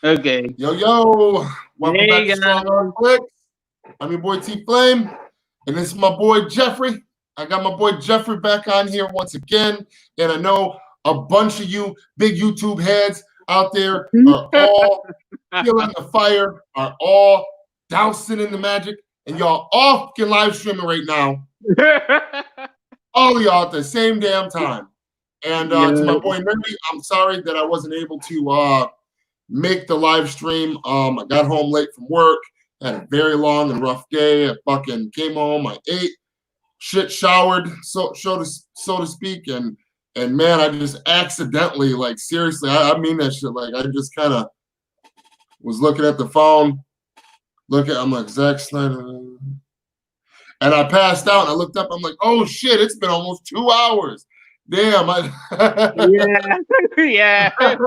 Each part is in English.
Okay. Yo. Welcome back Hey to Strong guys. Arm Flicks. I'm your boy T Flame, and this is my boy Jeffrey. I got my boy Jeffrey back on here once again, and I know a bunch of you big YouTube heads out there are all feeling the fire, are all dousing in the magic, and y'all all fucking live streaming right now. All of y'all at the same damn time. And to my boy Nerdy, I'm sorry that I wasn't able to make the live stream. I got home late from work, had a very long and rough day. I fucking came home, I ate, shit showered, so to speak, and man, I just accidentally, like seriously, I mean that shit. Like I just kind of was looking at the phone, I'm like Zack Snyder, and I passed out. And I looked up, I'm like, oh shit, it's been almost 2 hours. Damn, yeah. I'm like,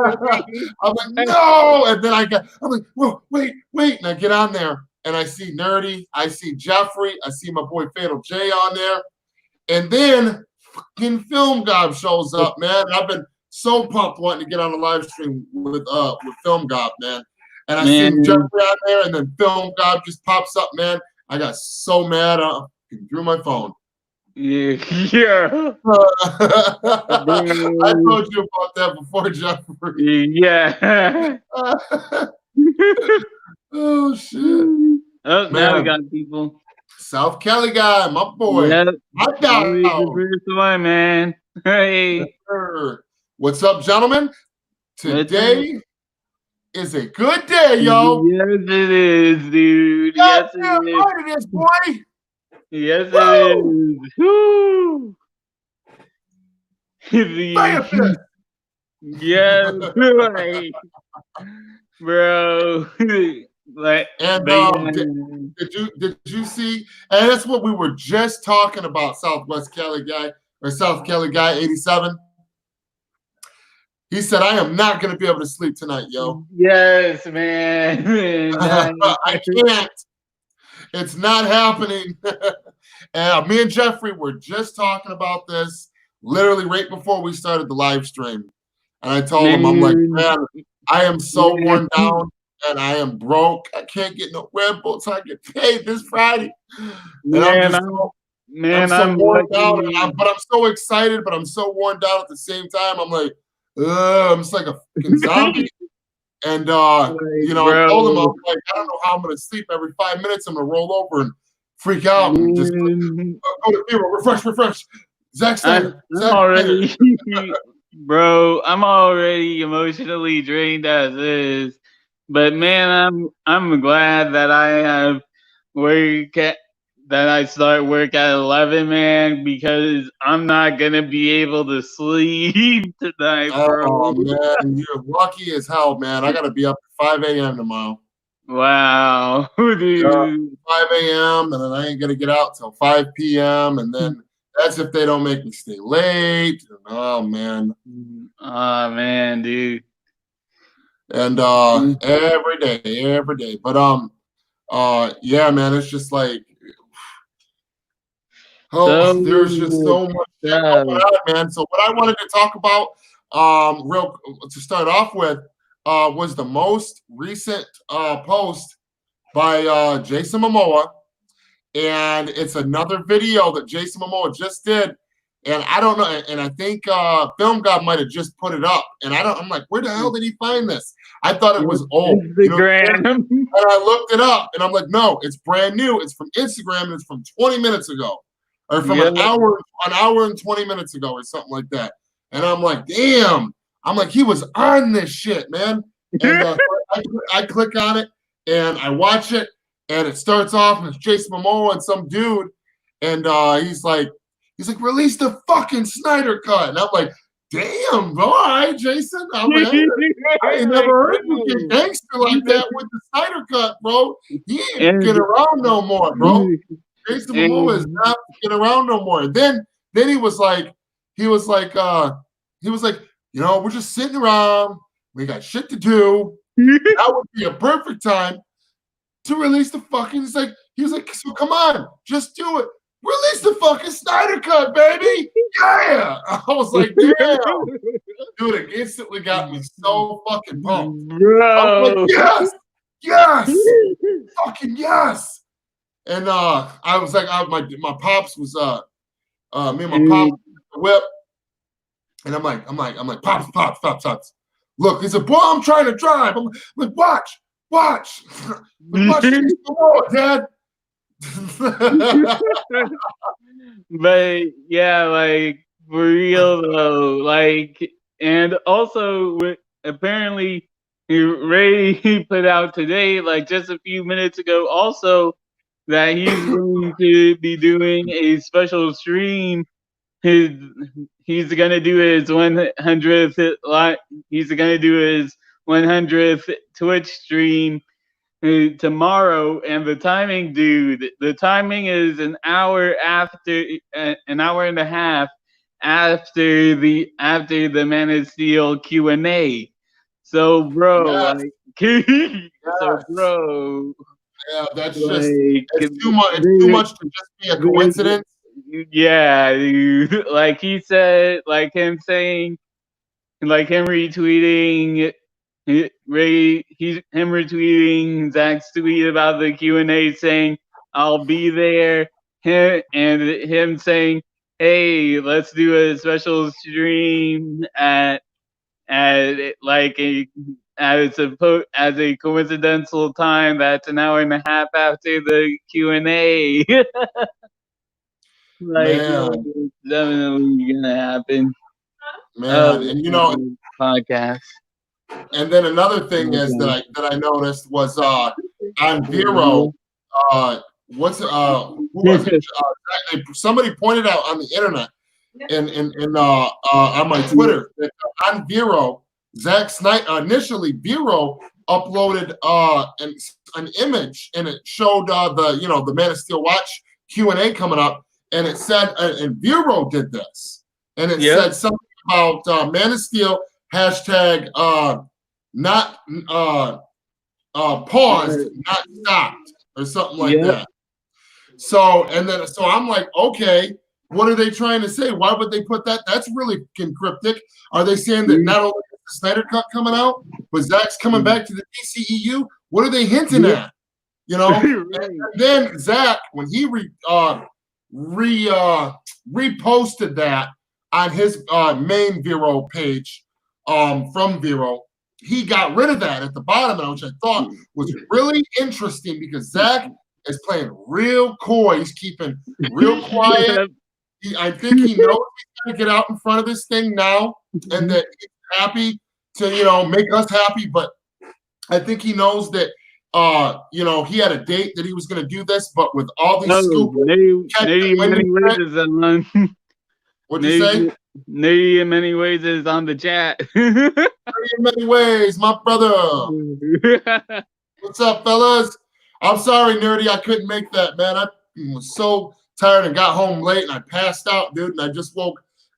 no, and then I'm like, whoa, wait, and I get on there and I see Nerdy, I see Jeffrey, I see my boy Fatal J on there, and then fucking Film Gob shows up, man. And I've been so pumped wanting to get on the live stream with Film Gob, man. And I see Jeffrey on there, and then Film Gob just pops up, man. I got so mad, I threw my phone. Yeah. I told you about that before, Jeffrey. Yeah. Oh shit. Oh, now we got people. South Cali guy, my boy. Yep. My dog. The first one, man. Hey. Yes, what's up, gentlemen? Today is a good day, yo. Yes, it is, dude. Yes, it is. Right it is, boy. Yes, it is. Woo! Yes, right. Bro. Like, and did you see? And that's what we were just talking about. Southwest Cali guy or South Cali guy 87. He said, "I am not going to be able to sleep tonight, yo." Yes, man. I can't. It's not happening. And me and Jeffrey were just talking about this literally right before we started the live stream. And I told him, I'm like, man, I am so worn down and I am broke. I can't get no Red Bull until I get paid this Friday. And I'm so worn down. But I'm so excited, but I'm so worn down at the same time. I'm like, I'm just like a fucking zombie. And, you know, I told him, I'm like, I don't know how I'm going to sleep. Every 5 minutes, I'm going to roll over and freak out and just go to zero, refresh. Zack Snyder. Bro, I'm already emotionally drained as is. But man, I'm glad that I have that I start work at 11, man, because I'm not gonna be able to sleep tonight, bro. Oh man, you're lucky as hell, man. I gotta be up at 5 a.m. tomorrow. Wow, dude. 5 a.m. and then I ain't gonna get out till 5 p.m. and then that's if they don't make me stay late. Oh man. Oh man, dude. And every day. But yeah, man, it's just like there's just so much going on, man. So what I wanted to talk about to start off with was the most recent post by Jason Momoa. And it's another video that Jason Momoa just did. And I don't know, and I think Film God might have just put it up. And I'm like, where the hell did he find this? I thought it was old. Instagram. And I looked it up, and I'm like, no, it's brand new. It's from Instagram, and it's from 20 minutes ago. Or from an hour and 20 minutes ago, or something like that. And I'm like, damn. I'm like, he was on this shit, man. And I click on it, and I watch it, and it starts off, and it's Jason Momoa and some dude, and he's like, release the fucking Snyder Cut. And I'm like, damn, bro, all right, Jason. I'm like, I ain't never heard you get gangster like that with the Snyder Cut, bro. He ain't get around no more, bro. Jason Momoa is not get around no more. And then he was like, you know, we're just sitting around. We got shit to do. That would be a perfect time to release the fucking. He was like, so come on, just do it. Release the fucking Snyder Cut, baby. Yeah. I was like, damn. Dude, it instantly got me so fucking pumped. I was Bro. like, yes, fucking yes. And I was like, my pops was me and my pops the whip, and I'm like, pops. Look, he said, boy, I'm trying to drive. I'm like, watch. Watch me some more, Dad. But yeah, like for real though, like, and also apparently Ray put out today, like just a few minutes ago, also that he's going to be doing a special stream. He's gonna do his 100th he's gonna do his 100th Twitch stream tomorrow, and the timing, dude, the timing is an hour an hour and a half after the Man of Steel Q&A. So, bro, Yes. like, so, Yes. bro, Yeah, that's like, just it's too much. It's too much to just be a coincidence. Yeah, dude. Like he said, like him saying, like him retweeting him retweeting Zach's tweet about the Q&A saying, "I'll be there," and him saying, "Hey, let's do a special stream at like as a coincidental time that's an hour and a half after the Q&A." Like, it's definitely gonna happen. Man, and you know, podcast. and then another thing is that I noticed was on Vero, who was it? Somebody pointed out on the internet and on my Twitter that on Vero, Zack Snyder initially Vero uploaded an image, and it showed the Man of Steel watch Q&A coming up, and it said and Vero did this, and it said something about Man of Steel hashtag not paused, not stopped, or something like that. So I'm like, okay, what are they trying to say? Why would they put that? That's really cryptic. Are they saying that not only is the Snyder Cut coming out, but Zack's coming back to the DCEU? What are they hinting at? You know? And then Zack, when he reposted that on his main Vero page from Vero, he got rid of that at the bottom, which I thought was really interesting because Zack is playing real coy. He's keeping real quiet. I think he knows he's going to get out in front of this thing now, and that he's happy to make us happy. But I think he knows that he had a date that he was going to do this, but with all these scoops, what'd you say? Nerdy in many ways is on the chat. Nerdy in many ways, my brother. What's up, fellas? I'm sorry, Nerdy, I couldn't make that, man. I was so tired and got home late, and I passed out, dude. And I just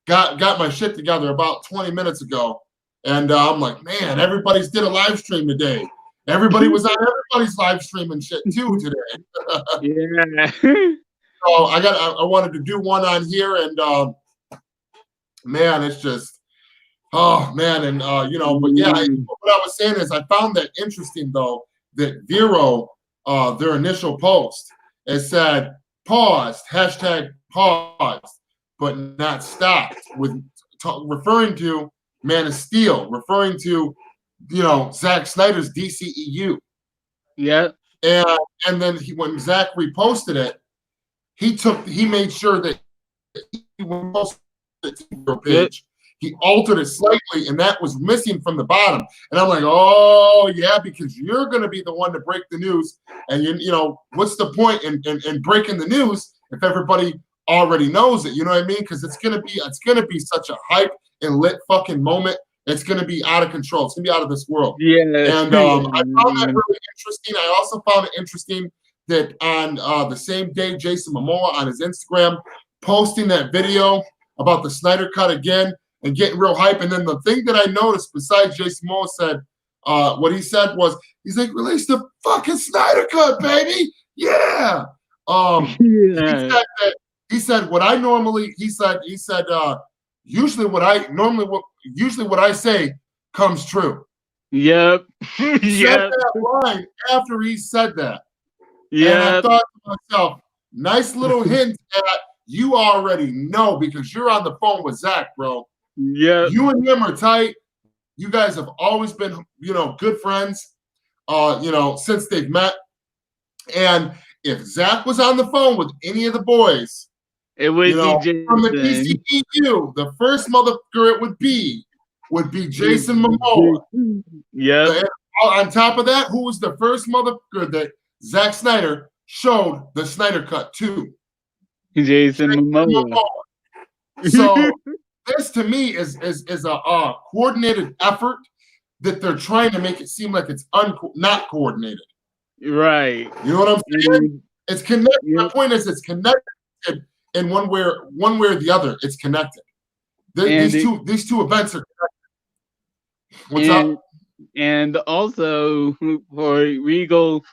got my shit together about 20 minutes ago, and I'm like, man, everybody's did a live stream today. Everybody was on everybody's live stream and shit too today. Yeah. So I wanted to do one on here, and man, it's just, oh man, and but yeah, what I was saying is I found that interesting though that Vero, their initial post, it said paused, hashtag paused, but not stopped, referring to Man of Steel, referring to Zack Snyder's DCEU. Yeah. And then when Zack reposted it, he made sure that he posted the page. He altered it slightly, and that was missing from the bottom. And I'm like, oh yeah, because you're going to be the one to break the news, and what's the point in breaking the news if everybody already knows it? You know what I mean? Because it's gonna be such a hype and lit fucking moment. It's gonna be out of control. It's gonna be out of this world. Yeah. And I found that really interesting. I also found it interesting that on the same day, Jason Momoa on his Instagram posting that video about the Snyder Cut again and getting real hype. And then the thing that I noticed, besides Jason Momoa said, what he said was, he's like, release the fucking Snyder Cut, baby. Yeah. He said what I normally, he said, usually what I say comes true. Yep. Said Yep. that line after he said that. And I Yep. thought to myself, nice little hint at you already know because you're on the phone with Zach, bro. Yep. You and him are tight. You guys have always been, good friends, since they've met. And if Zach was on the phone with any of the boys, It would be from the Jason. DCEU, the first motherfucker it would be Jason Momoa. Yep. And on top of that, who was the first motherfucker that Zack Snyder showed the Snyder Cut to? Jason Momoa. So this to me is a coordinated effort that they're trying to make it seem like it's not coordinated. Right. You know what I'm saying? It's connected. Yep. My point is it's connected in one way or the other. It's connected. These two events are connected. What's up? And also for Regal,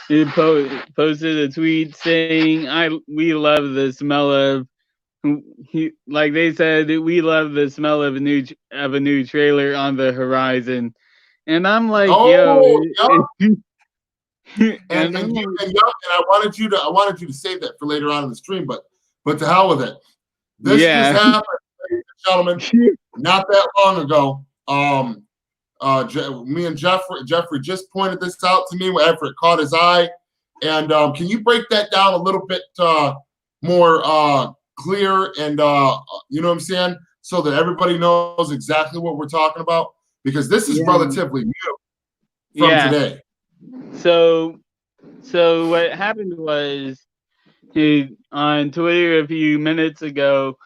he posted a tweet saying, "We love the smell of." Like they said, we love the smell of a new trailer on the horizon, and I'm like, yo, and I wanted you to save that for later on in the stream, but to hell with it. This just happened, ladies and gentlemen, not that long ago. Me and Jeffrey just pointed this out to me after it caught his eye. And can you break that down a little bit more clear and you know what I'm saying, so that everybody knows exactly what we're talking about? Because this is relatively new from today. So what happened was, on Twitter a few minutes ago,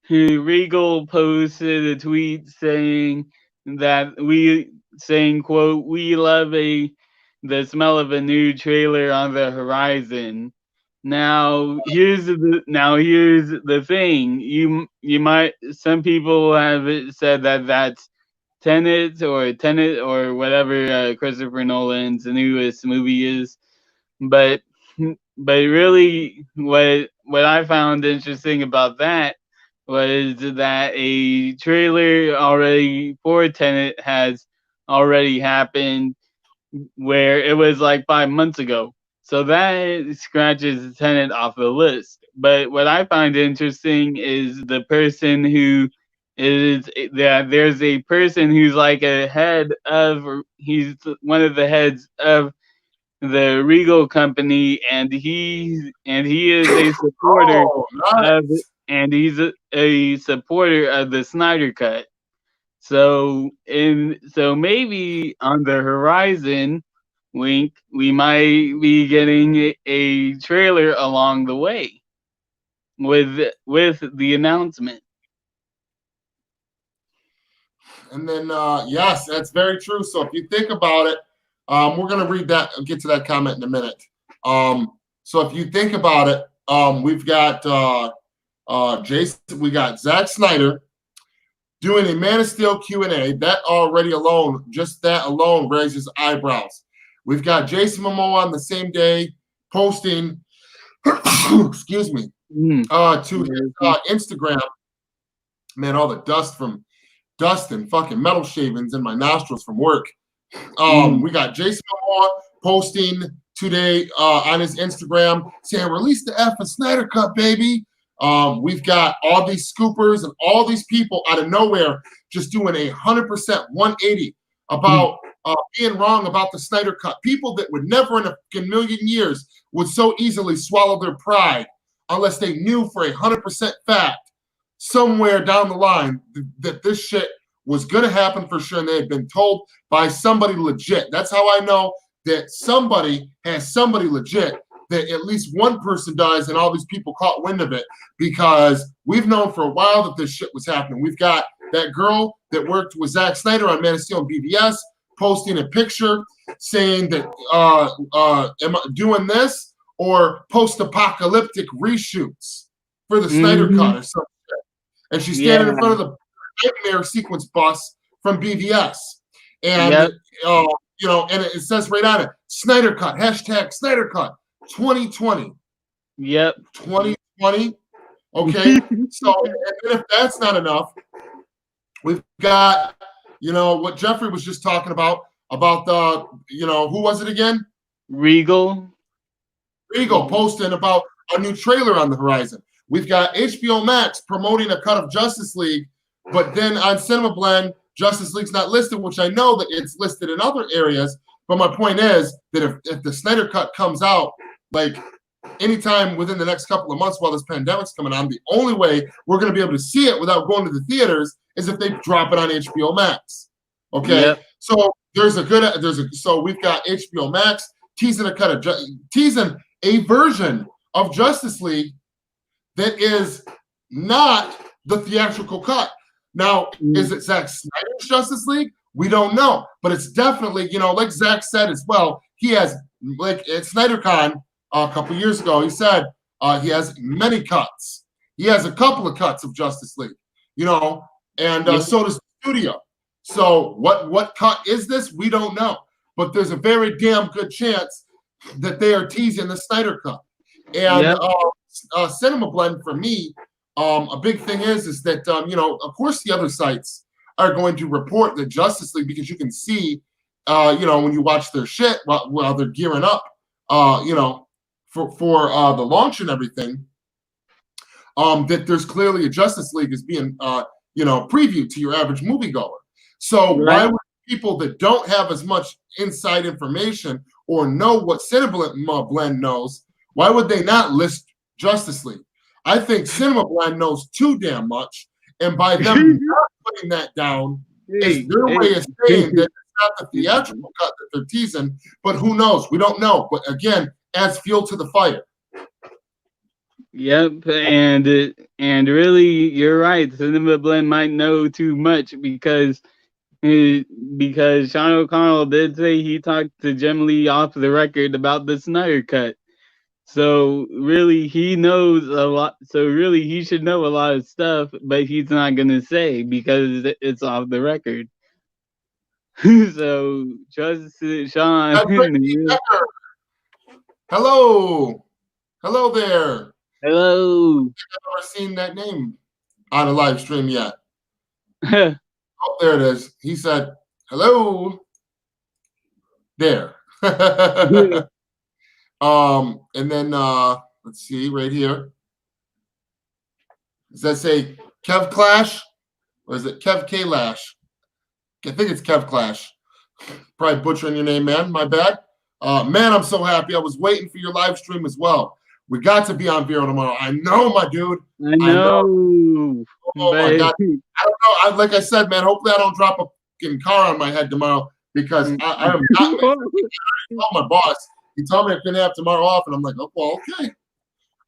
Regal posted a tweet saying quote, "We love the smell of a new trailer on the horizon." Now here's the thing. Some people have said that that's Tenet or whatever Christopher Nolan's newest movie is, but really what I found interesting about that was that a trailer already for Tenet has already happened, where it was like 5 months ago. So that scratches Tenet off the list. But what I find interesting is the person who is that there's a person who's like he's one of the heads of the Regal company, and he is a supporter he's a supporter of the Snyder Cut. So maybe on the horizon, wink, we might be getting a trailer along the way with the announcement. And then yes, that's very true. So if you think about it, we're gonna read that and get to that comment in a minute. So if you think about it, we've got Jason, we got Zack Snyder doing a Man of Steel Q&A. That alone raises eyebrows. We've got Jason Momoa on the same day posting, excuse me, to his Instagram. Man, all the dust and fucking metal shavings in my nostrils from work. We got Jason Momoa posting today on his Instagram saying, "Release the effing Snyder Cut, baby." We've got all these scoopers and all these people out of nowhere just doing 100% 180 about being wrong about the Snyder Cut. People that would never in a million years would so easily swallow their pride unless they knew for 100% fact somewhere down the line that this shit was going to happen for sure, and they had been told by somebody legit. That's how I know that somebody has somebody legit, that at least one person dies and all these people caught wind of it, because we've known for a while that this shit was happening. We've got that girl that worked with Zack Snyder on Man of Steel and BVS posting a picture saying that am I doing this or post-apocalyptic reshoots for the Snyder Cut or something. And she's standing in front of the nightmare sequence bus from BVS. And and it says right on it, Snyder Cut, #Snyder Cut 2020. Yep. 2020. Okay, so and if that's not enough, we've got, what Jeffrey was just talking about the, who was it again? Regal. Regal posting about a new trailer on the horizon. We've got HBO Max promoting a cut of Justice League, but then on Cinema Blend, Justice League's not listed, which I know that it's listed in other areas. But my point is that if the Snyder Cut comes out, like anytime within the next couple of months while this pandemic's coming on, the only way we're going to be able to see it without going to the theaters is if they drop it on HBO Max. Okay, Yep. so so we've got HBO Max teasing a version of Justice League that is not the theatrical cut. Now, is it Zack Snyder's Justice League? We don't know, but it's definitely, like Zack said as well, he has, like at SnyderCon a couple years ago, he said he has many cuts. He has a couple of cuts of Justice League, and so does the studio. So what cut is this? We don't know, but there's a very damn good chance that they are teasing the Snyder Cut. And Cinema Blend for me, a big thing is that of course the other sites are going to report the Justice League because you can see, when you watch their shit while they're gearing up, for the launch and everything, that there's clearly a Justice League is being previewed to your average moviegoer. So why would people that don't have as much inside information or know what Cinema Blend knows, why would they not list Justice League? I think Cinema Blend knows too damn much, and by them not putting that down is their way of saying that it's not the theatrical cut that they're teasing, but who knows? We don't know. But again, adds fuel to the fire. Yep, and really, you're right. Cinema Blend might know too much because Sean O'Connell did say he talked to Jim Lee off the record about the Snyder Cut. So really, he knows a lot. So really, he should know a lot of stuff, but he's not gonna say because it's off the record. So trust Sean. Hello there. Hello. I've never seen that name on a live stream yet. Oh, there it is. He said, hello. There. And then let's see right here. Does that say Kev Clash? Or is it Kev K Lash? I think it's Kev Clash. Probably butchering your name, man. My bad. Man, I'm so happy. I was waiting for your live stream as well. We got to be on Vero tomorrow. I know, my dude. I know. Oh my God. I don't know. Like I said, man, hopefully I don't drop a fucking car on my head tomorrow because I am not. I told my boss. He told me I couldn't have tomorrow off, and I'm like, oh, well, okay.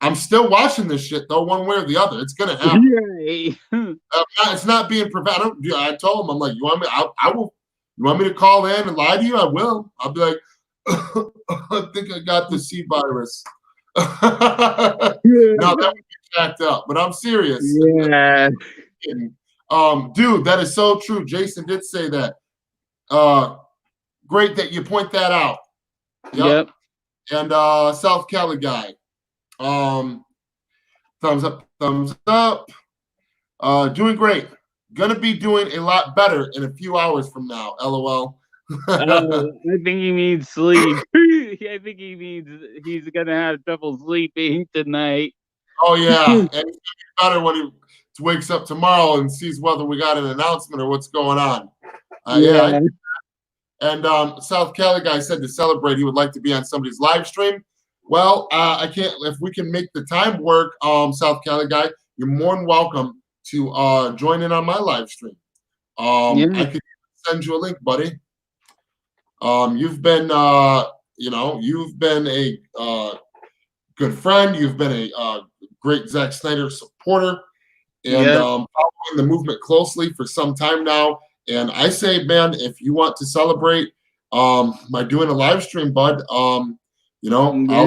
I'm still watching this shit though, one way or the other. It's gonna happen. It's not being prevented. I told him, I'm like, you want me? I will. You want me to call in and lie to you? I will. I'll be like, I think I got the C virus. No, that would be jacked up, but I'm serious. Yeah. Dude, that is so true. Jason did say that. Great that you point that out. Yep. And South Cali guy. Thumbs up, thumbs up. Doing great. Gonna be doing a lot better in a few hours from now. LOL. I think he means sleep. I think he means he's gonna have trouble sleeping tonight. Oh yeah, and it's gonna be better when he wakes up tomorrow and sees whether we got an announcement or what's going on. Yeah. And South Cali guy said to celebrate, he would like to be on somebody's live stream. Well, I can't. If we can make the time work, South Cali guy, you're more than welcome to join in on my live stream. I could send you a link, buddy. You've been, you've been a good friend. You've been a great Zack Snyder supporter, and following the movement closely for some time now. And I say, man, if you want to celebrate by doing a live stream, bud, I'll help in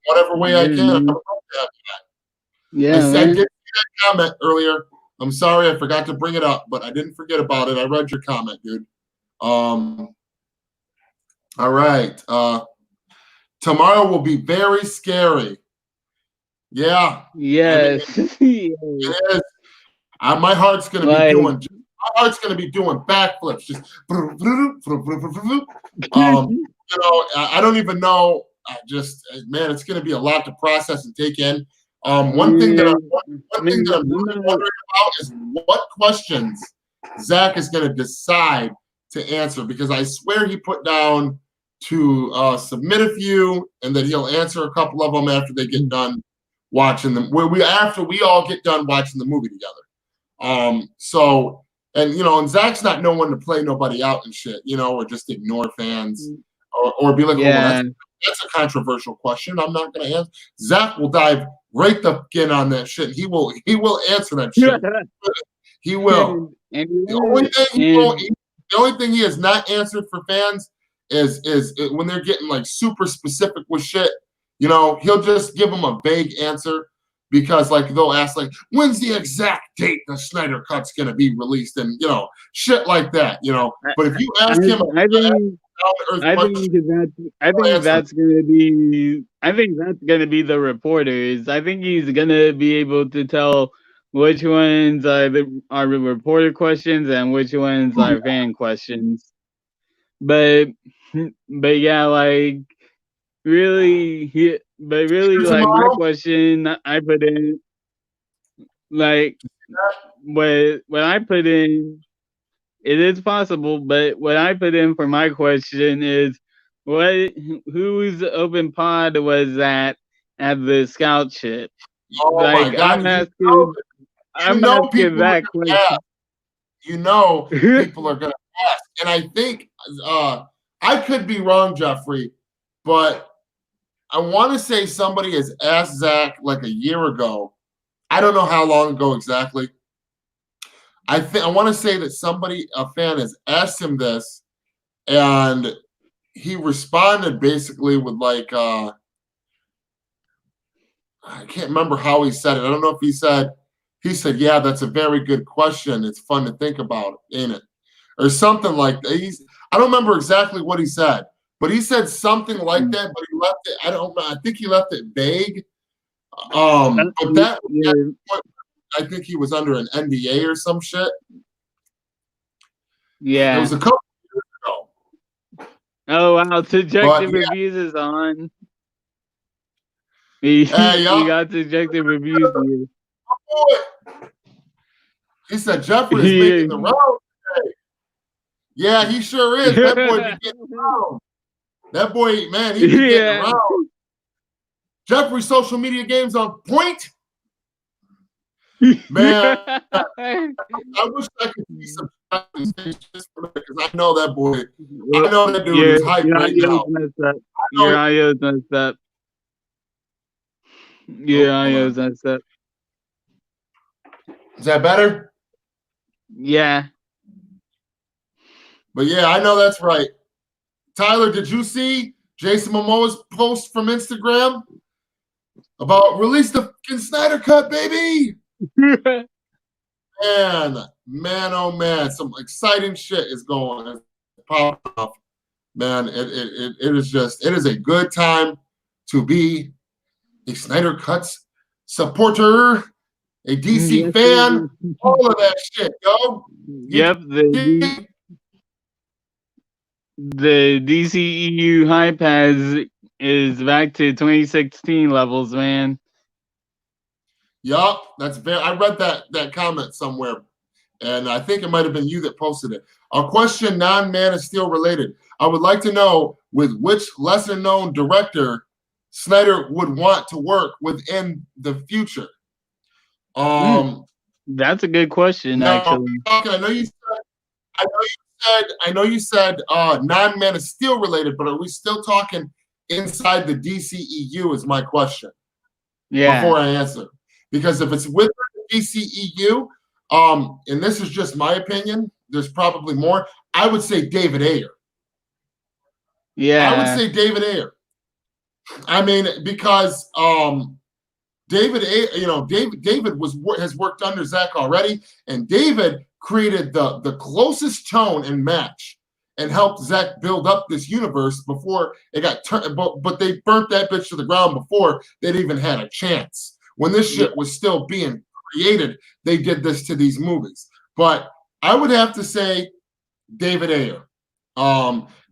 whatever way I can. I did see that comment earlier. I'm sorry, I forgot to bring it up, but I didn't forget about it. I read your comment, dude. All right. Tomorrow will be very scary. Yeah. Yes. It is. My heart's gonna be Like, doing. My heart's gonna be doing backflips. Just I don't even know. Man, it's gonna be a lot to process and take in. One thing that I'm really wondering about is what questions Zach is gonna decide to answer, because I swear he put down to submit a few and that he'll answer a couple of them after they get done watching them. After we all get done watching the movie together. So, and Zach's not no one to play nobody out and shit, or just ignore fans or be like, oh, well, that's a controversial question, I'm not going to answer. Zach will dive right the in on that shit. He will answer that shit. He will. The only thing he has not answered for fans is when they're getting like super specific with shit. He'll just give them a vague answer, because like they'll ask like, when's the exact date the Snyder Cut's gonna be released, and shit like that. But if you ask him, I think that's gonna be the reporters. I think he's gonna be able to tell which ones are the reporter questions and which ones are fan questions. But yeah, like really, like my question I put in, like what I put in, it is possible, but what I put in for my question is whose open pod was that at the scout ship? Oh like, my God. I'm asking that question. People are gonna ask. And I think I could be wrong, Jeffrey, but I want to say somebody has asked Zach like a year ago. I don't know how long ago exactly. I want to say that a fan has asked him this, and he responded basically with like, I can't remember how he said it. I don't know if he said, yeah, that's a very good question. It's fun to think about, ain't it? Or something like that. I don't remember exactly what he said, but he said something like that, but he left it, I don't know, I think he left it vague. But that I think he was under an NDA or some shit. Yeah. It was a couple years ago. Oh wow, subjective reviews is on. You got subjective reviews here. He said Jeffrey is making the round today. Yeah, he sure is. That boy be getting around. That boy, man, he be getting around. Jeffrey's social media game's on point. Man, I wish I could see some just because I know that boy. I know that dude is hyped right now. Your audio's messed up. Your audio's messed up. Is that better? Yeah. But yeah, I know that's right. Tyler, did you see Jason Momoa's post from Instagram about release the Snyder Cut, baby? Man, oh man, some exciting shit is going popping up. Man, it is a good time to be a Snyder Cuts supporter, a DC fan, all of that shit, yo. Yep, the DCEU hype is back to 2016 levels, man. Yup, I read that comment somewhere, and I think it might have been you that posted it. A question non-Man of Steel related. I would like to know with which lesser-known director Snyder would want to work within the future. That's a good question, actually. I know you said non-Man of Steel related, but are we still talking inside the DCEU is my question. Yeah. Before I answer. Because if it's with the DCEU, and this is just my opinion, there's probably more. I would say David Ayer. Yeah. I would say David Ayer. I mean, because David has worked under Zach already, and David created the closest tone and match and helped Zach build up this universe before it got turned. But they burnt that bitch to the ground before they'd even had a chance. when this shit was still being created, they did this to these movies. But I would have to say David Ayer.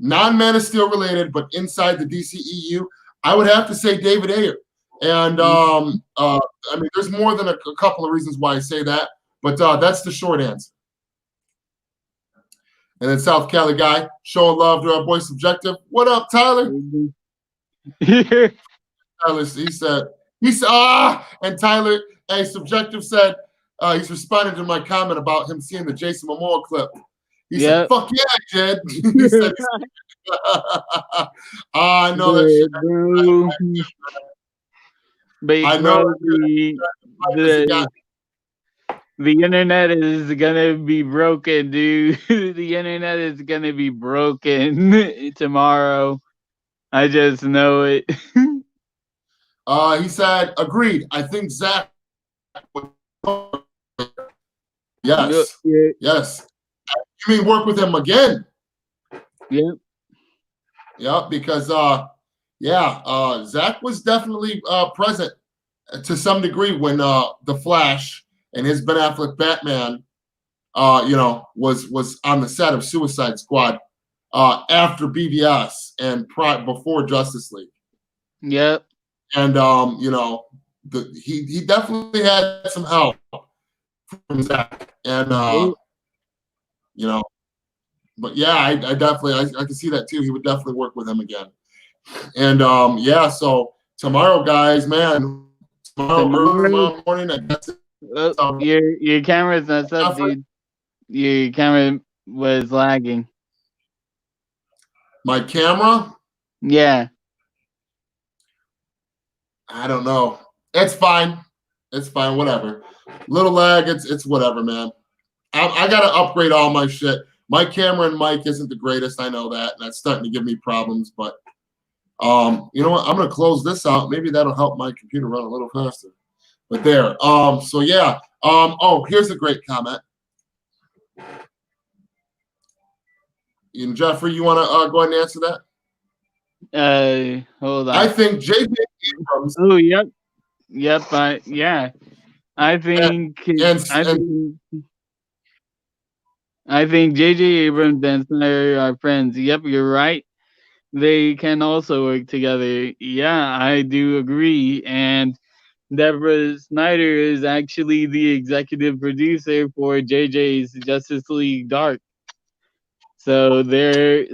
Non-Man of Steel related, but inside the DCEU, I would have to say David Ayer. And I mean, there's more than a couple of reasons why I say that, but that's the short answer. And then South Cali guy showing love to our boy Subjective. What up, Tyler? Tyler, he said, and Tyler, hey, Subjective said, he's responding to my comment about him seeing the Jason Momoa clip. He said, fuck yeah, Jed. He said, I know that shit. But I know the internet is gonna be broken, dude. The internet is gonna be broken tomorrow. I just know it. He said, agreed. I think Zach. Yes. Yes. You mean work with him again? Yep. Yep, because Zach was definitely present to some degree when The Flash and his Ben Affleck Batman was on the set of Suicide Squad after BVS and before Justice League. Yep. And he definitely had some help from Zach. And but yeah, I definitely I can see that too. He would definitely work with him again. And so tomorrow, guys, man, tomorrow morning, I guess. Your camera's not up, dude. Your camera was lagging. My camera? Yeah. I don't know. It's fine. It's fine. Whatever. Little lag. It's whatever, man. I gotta upgrade all my shit. My camera and mic isn't the greatest. I know that, and that's starting to give me problems. But you know what? I'm gonna close this out. Maybe that'll help my computer run a little faster. But there. So yeah. Oh, here's a great comment. And Jeffrey, you want to go ahead and answer that? Hold on. I think J.J. Abrams. Oh, yep. I think J.J. Abrams and Snyder are friends. Yep, you're right. They can also work together. Yeah, I do agree. And Deborah Snyder is actually the executive producer for JJ's Justice League Dark. So they're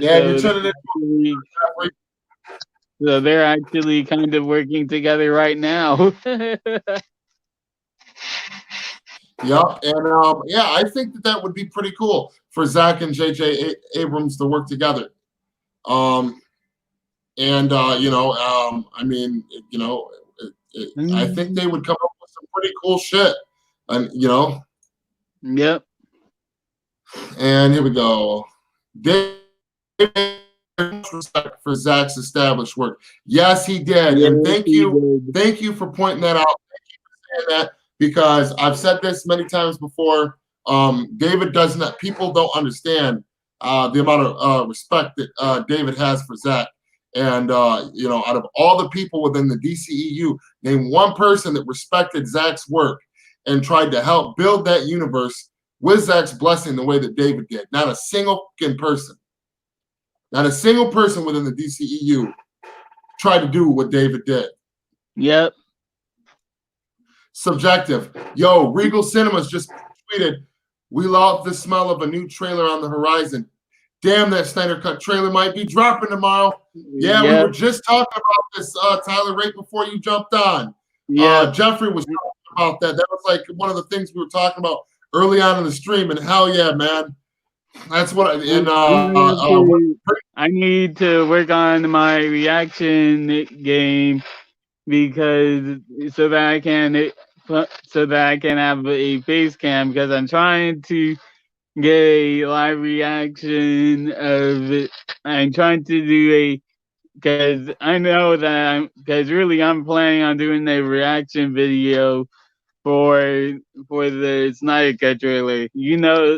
they're actually kind of working together right now. Yep, and I think that would be pretty cool for Zach and J.J. Abrams to work together. I mean, I think they would come up with some pretty cool shit, and Yep. And here we go. Respect for Zach's established work. Yes, he did, and thank you for pointing that out. Thank you for saying that. Because I've said this many times before, David does not. People don't understand the amount of respect that David has for Zach. And out of all the people within the DCEU, name one person that respected Zach's work and tried to help build that universe with Zach's blessing the way that David did. Not a single person. Not a single person within the DCEU tried to do what David did. Yep. Subjective. Yo, Regal Cinemas just tweeted, we love the smell of a new trailer on the horizon. Damn, that Snyder Cut trailer might be dropping tomorrow. Yeah, we were just talking about this, Tyler, right before you jumped on. Yeah. Jeffrey was talking about that. That was like one of the things we were talking about early on in the stream, and hell yeah, man. That's what I need to work on my reaction game because so that I can have a face cam, because I'm trying to get a live reaction of it. I'm trying to do because I know that I'm planning on doing a reaction video for the Snyder Cut trailer.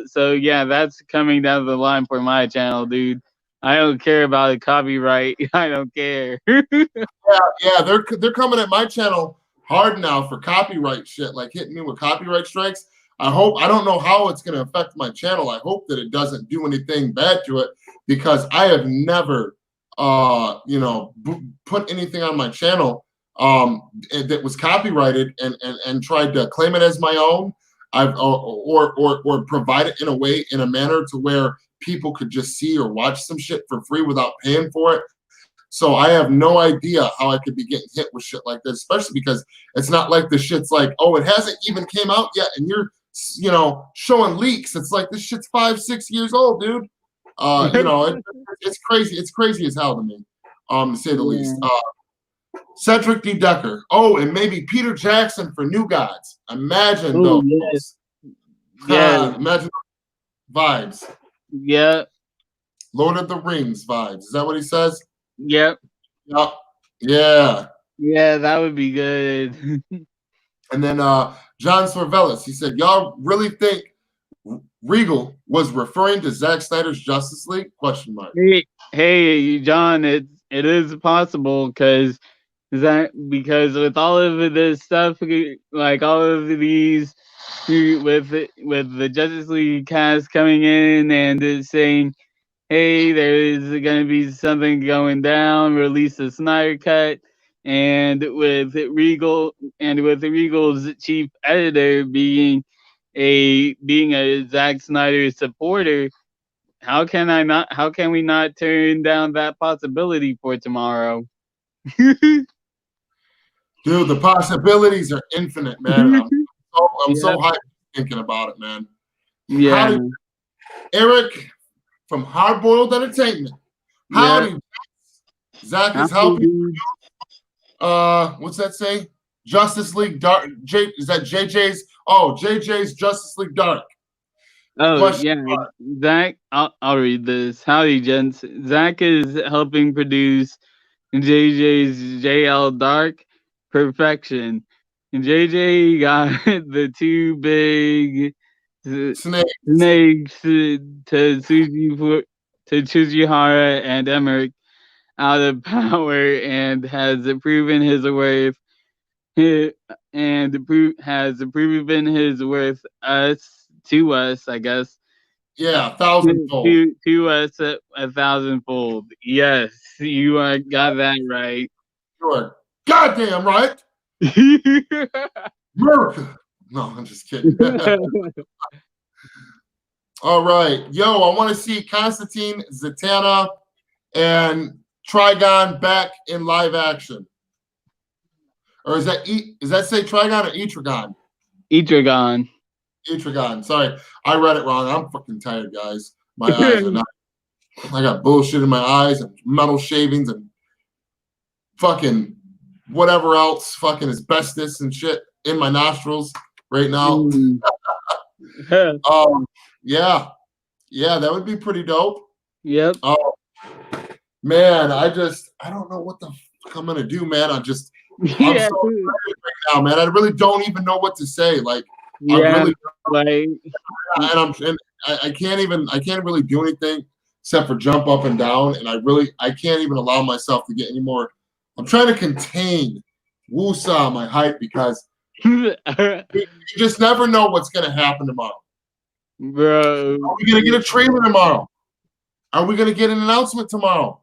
So yeah, that's coming down the line for my channel, dude. I don't care about the copyright. I don't care. yeah, they're coming at my channel hard now for copyright shit, like hitting me with copyright strikes. I don't know how it's going to affect my channel. I hope that it doesn't do anything bad to it, because I have never, put anything on my channel that was copyrighted and tried to claim it as my own. Or provide it in a manner to where people could just see or watch some shit for free without paying for it. So I have no idea how I could be getting hit with shit like this, especially because it's not like the shit's like, oh, it hasn't even came out yet, and you're, showing leaks. It's like, this shit's 5-6 years old, dude. It's crazy. It's crazy as hell to me, to say the least. Cedric De Decker. Oh, and maybe Peter Jackson for New Gods. Imagine those. Yes. Yeah. Imagine vibes. Yeah. Lord of the Rings vibes. Is that what he says? Yep. Yep. Yeah. Yeah, that would be good. And then John Sorvelis, he said, y'all really think Regal was referring to Zack Snyder's Justice League? Question mark. Hey, John, it is possible because with all of this stuff, like all of these with the Justice League cast coming in and saying, hey, there is going to be something going down, release a Snyder Cut, and with Regal's chief editor being a Zack Snyder supporter, how can we not turn down that possibility for tomorrow? Dude, the possibilities are infinite, man. I'm so hyped thinking about it, man. Yeah. Eric from Hard Boiled Entertainment. Howdy. Zach is helping. What's that say? Justice League Dark. Is that JJ's? Oh, JJ's Justice League Dark. Oh, Zach, I'll read this. Howdy, gents. Zach is helping produce JJ's JL Dark Perfection. And JJ got the two big snakes to Tsujihara and Emmerich out of power and has proven his worth. Has proven his worth to us, I guess. Yeah, 1,000-fold. To us 1,000-fold. Yes, you got that right. Sure. Goddamn right. America. No, I'm just kidding. All right. Yo, I want to see Constantine, Zatanna, and Trigon back in live action. Or does that say Trigon or Etrigon? Etrigon. Etrigon. Sorry, I read it wrong. I'm fucking tired, guys. My eyes are not. I got bullshit in my eyes and metal shavings and fucking whatever else, fucking asbestos and shit in my nostrils right now. Yeah, that would be pretty dope. Yep. Oh man, I don't know what the fuck I'm gonna do, man. I'm so excited right now, man. I really don't even know what to say. Like, I can't really do anything except for jump up and down, and I can't even allow myself to get any more. I'm trying to contain woosah my hype because you just never know what's gonna happen tomorrow. Bro, are we gonna get a trailer tomorrow? Are we gonna get an announcement tomorrow?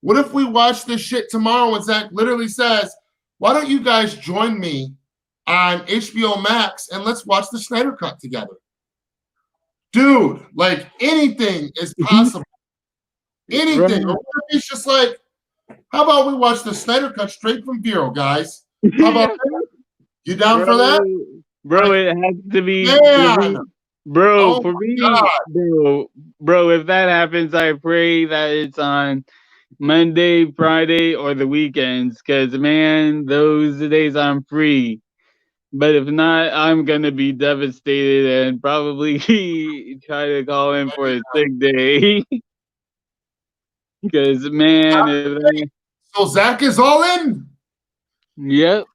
What if we watch this shit tomorrow and Zach literally says, why don't you guys join me on HBOMax and let's watch the Snyder Cut together? Dude, like, anything is possible. Anything. Or what if it's just like, how about we watch the Snyder Cut straight from Vero, guys? How about that? You down for that? Bro, it has to be. Yeah. Bro, for me, bro, if that happens, I pray that it's on Monday, Friday, or the weekends, because, man, those days I'm free. But if not, I'm going to be devastated and probably try to call in for a sick day. Because, man. So Zach is all in? Yep.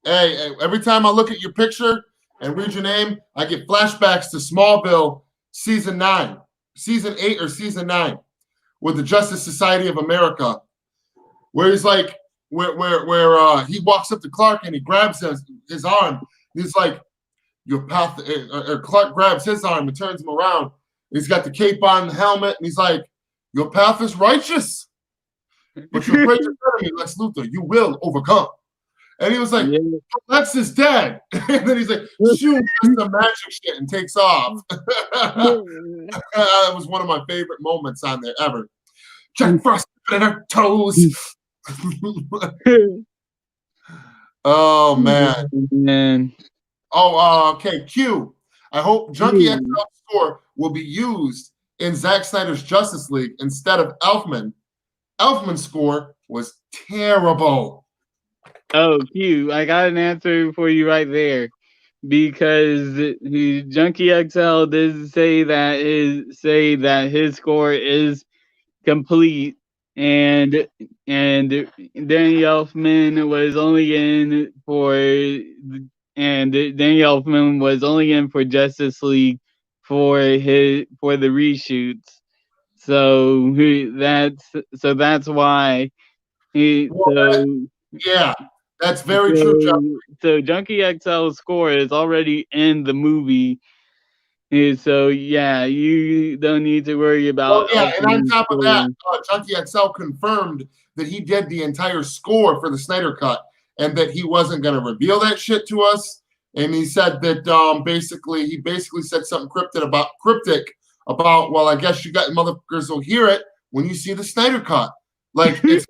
Hey, every time I look at your picture and read your name, I get flashbacks to Smallville season 8 or season 9 with the Justice Society of America, where he's like, where he walks up to Clark and he grabs his arm. He's like, your path, Clark grabs his arm and turns him around. He's got the cape on, the helmet, and he's like, your path is righteous, but your greatest enemy, Lex Luthor, you will overcome. And he was like, Lex is dead. And then he's like, shoot, just the magic shit, and takes off. That was one of my favorite moments on there ever. Jack Frost in her toes. Oh, man. Oh, okay. Q. I hope Junkie XL's score will be used in Zack Snyder's Justice League instead of Elfman. Elfman's score was terrible. Oh, Q. I got an answer for you right there. Because Junkie XL did say that his score is complete, and Danny Elfman was only in for Justice League for the reshoots. So that's why yeah, that's very true, Jeff. So Junkie XL's score is already in the movie. So yeah, you don't need to worry about. And on top of that, Junkie XL confirmed that he did the entire score for the Snyder Cut, and that he wasn't going to reveal that shit to us. And he said that he basically said something cryptic about. Well, I guess you got motherfuckers will hear it when you see the Snyder Cut. Like, it's,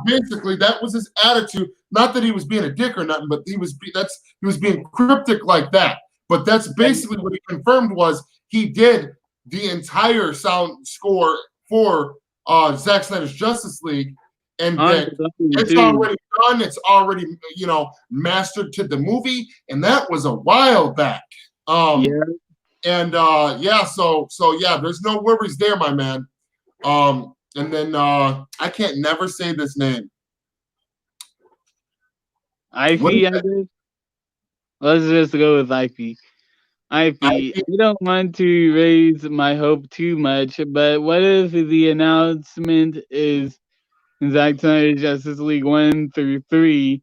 basically that was his attitude. Not that he was being a dick or nothing, but he was being cryptic like that. But that's basically what he confirmed was he did the entire sound score for Zack Snyder's Justice League, and that it's already done. It's already mastered to the movie, and that was a while back. So there's no worries there, my man. And then I can't never say this name. Ivy, I guess. Let's just go with Ivy. I don't want to raise my hope too much, but what if the announcement is Zack Snyder's Justice League 1 through 3,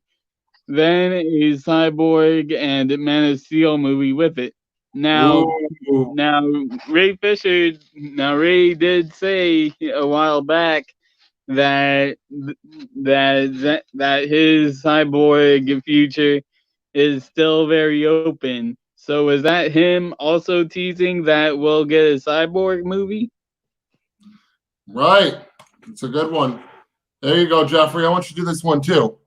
then a Cyborg and Man of Steel movie with it? Now Ray did say a while back that his Cyborg future is still very open. So is that him also teasing that we'll get a Cyborg movie? Right. It's a good one. There you go, Jeffrey. I want you to do this one too.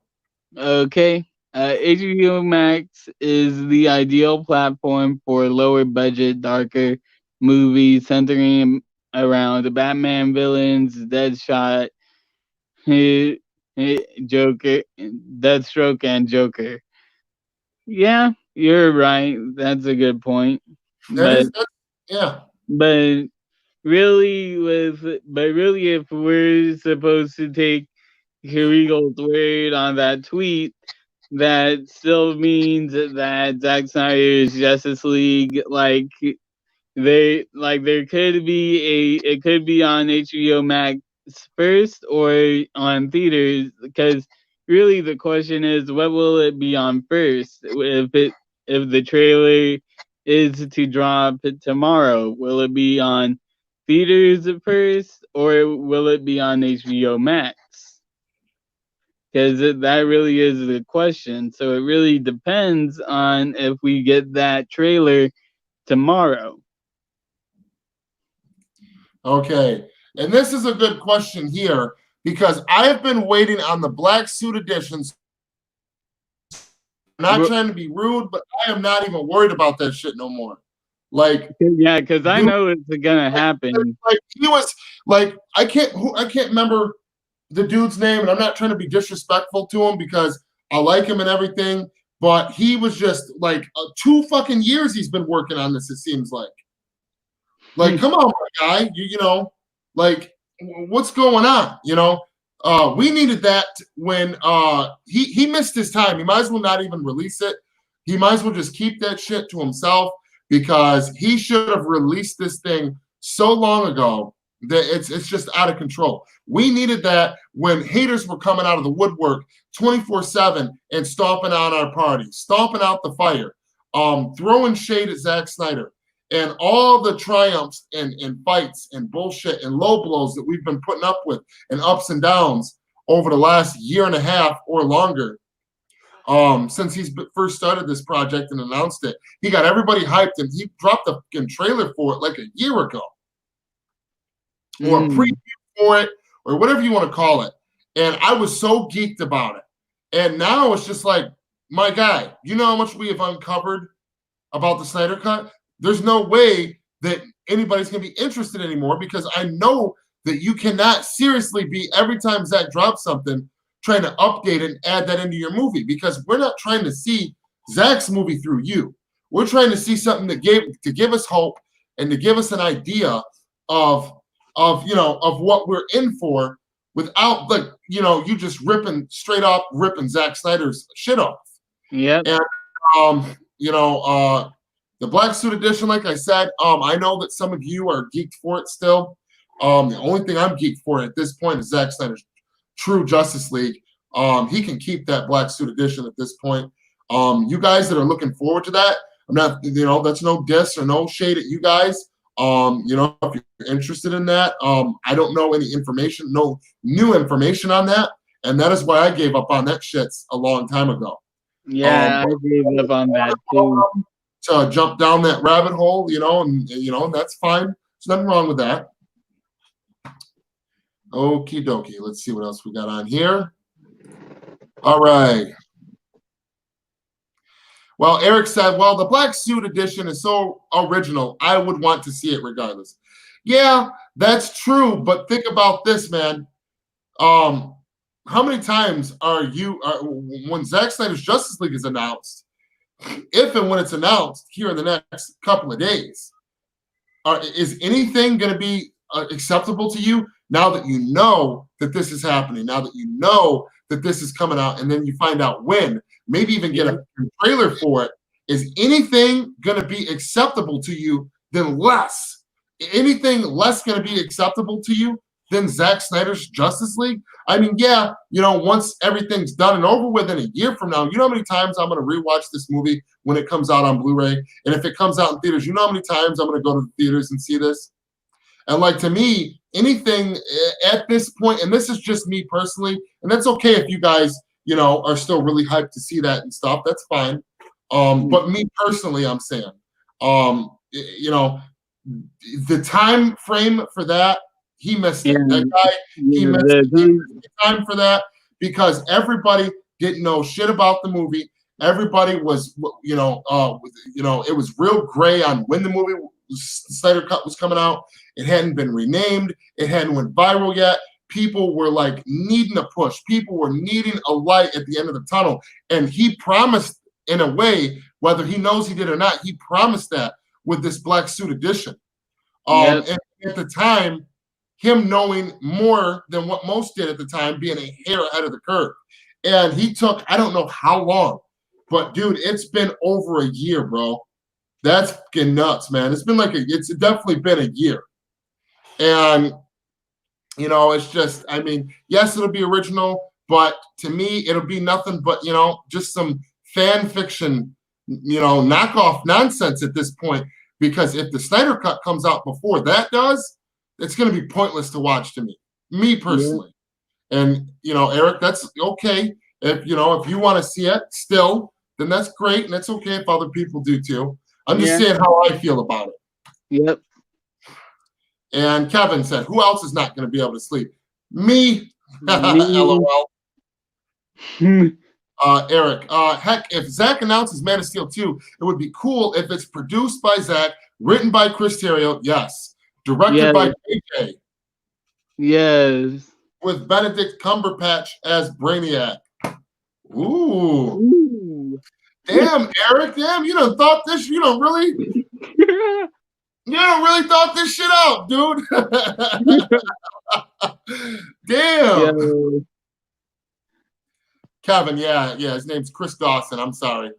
Okay. HBOMax is the ideal platform for lower budget, darker movies centering around the Batman villains, Deathshot, Joker, Deathstroke, and Joker. Yeah, you're right. That's a good point. But really, if we're supposed to take Regal's word on that tweet, that still means that Zack Snyder's Justice League, there could be it could be on HBO Max first or on theaters, because really the question is, what will it be on first? If the trailer is to drop tomorrow, will it be on theaters first or will it be on HBO Max? Because that really is the question. So it really depends on if we get that trailer tomorrow. Okay. And this is a good question here, because I have been waiting on the Black Suit editions. I'm not trying to be rude, but I am not even worried about that shit no more. Because I know it's gonna happen. He was like, I can't remember the dude's name, and I'm not trying to be disrespectful to him because I like him and everything, but he was just like 2 fucking years he's been working on this, it seems like. Come on, my guy, what's going on? We needed that when he missed his time. He might as well not even release it. He might as well just keep that shit to himself, because he should have released this thing so long ago. It's just out of control. We needed that when haters were coming out of the woodwork 24/7 and stomping on our party, stomping out the fire, throwing shade at Zack Snyder, and all the triumphs and fights and bullshit and low blows that we've been putting up with and ups and downs over the last year and a half or longer. Since he's first started this project and announced it, he got everybody hyped, and he dropped a fucking trailer for it like a year ago. Or a preview for it, or whatever you want to call it. And I was so geeked about it. And now it's just like, my guy, you know how much we have uncovered about the Snyder Cut? There's no way that anybody's going to be interested anymore, because I know that you cannot seriously be, every time Zack drops something, trying to update it and add that into your movie, because we're not trying to see Zack's movie through you. We're trying to see something that to give us hope and to give us an idea of what we're in for, without, like, you just straight up ripping Zack Snyder's shit off. Yeah. And the Black Suit Edition, like I said, I know that some of you are geeked for it still. The only thing I'm geeked for at this point is Zack Snyder's true Justice League. He can keep that Black Suit Edition at this point. You guys that are looking forward to that, I'm not, that's no diss or no shade at you guys. If you're interested in that, I don't know any information, no new information on that, and that is why I gave up on that shit a long time ago. Yeah, I gave up on that too. To jump down that rabbit hole, and that's fine. There's nothing wrong with that. Okie dokie. Let's see what else we got on here. All right. Well, Eric said, well, the Black Suit Edition is so original, I would want to see it regardless. Yeah, that's true, but think about this, man. How many times when Zack Snyder's Justice League is announced, if and when it's announced here in the next couple of days, is anything going to be acceptable to you now that you know that this is happening, now that you know that this is coming out, and then you find out when, maybe even get a trailer for it? Is anything going to be acceptable to you than less? Anything less going to be acceptable to you than Zack Snyder's Justice League? I mean, yeah, once everything's done and over with in a year from now, you know how many times I'm going to rewatch this movie when it comes out on Blu-ray? And if it comes out in theaters, you know how many times I'm going to go to the theaters and see this? And like, to me, anything at this point, and this is just me personally, and that's okay if you guys, are still really hyped to see that and stuff, that's fine. But me personally, I'm saying, the time frame for that, he missed it. That guy, he missed the time for that, because everybody didn't know shit about the movie. Everybody was, it was real gray on when the movie Snyder Cut was coming out. It hadn't been renamed. It hadn't went viral yet. People were like needing a push. People were needing a light at the end of the tunnel. And he promised, in a way, whether he knows he did or not, he promised that with this Black Suit Edition. And at the time, him knowing more than what most did at the time, being a hair ahead of the curve. And he took, I don't know how long, but dude, it's been over a year, bro. That's fucking nuts, man. It's been it's definitely been a year. And, it's just, I mean, yes, it'll be original, but to me, it'll be nothing but, just some fan fiction, knockoff nonsense at this point. Because if the Snyder Cut comes out before that does, it's going to be pointless to watch to me personally. Yeah. And, Eric, that's okay. If you want to see it still, then that's great. And it's okay if other people do too. I'm just saying how I feel about it. Yep. And Kevin said, who else is not going to be able to sleep? Me. LOL. Eric, heck, if Zack announces Man of Steel 2, it would be cool if it's produced by Zack, written by Chris Terrio, yes. Directed by JJ. Yes. With Benedict Cumberbatch as Brainiac. Ooh. Damn, Eric, you done thought this, you don't really thought this shit out, dude. Damn. Yeah. Kevin, yeah, his name's Chris Dawson. I'm sorry.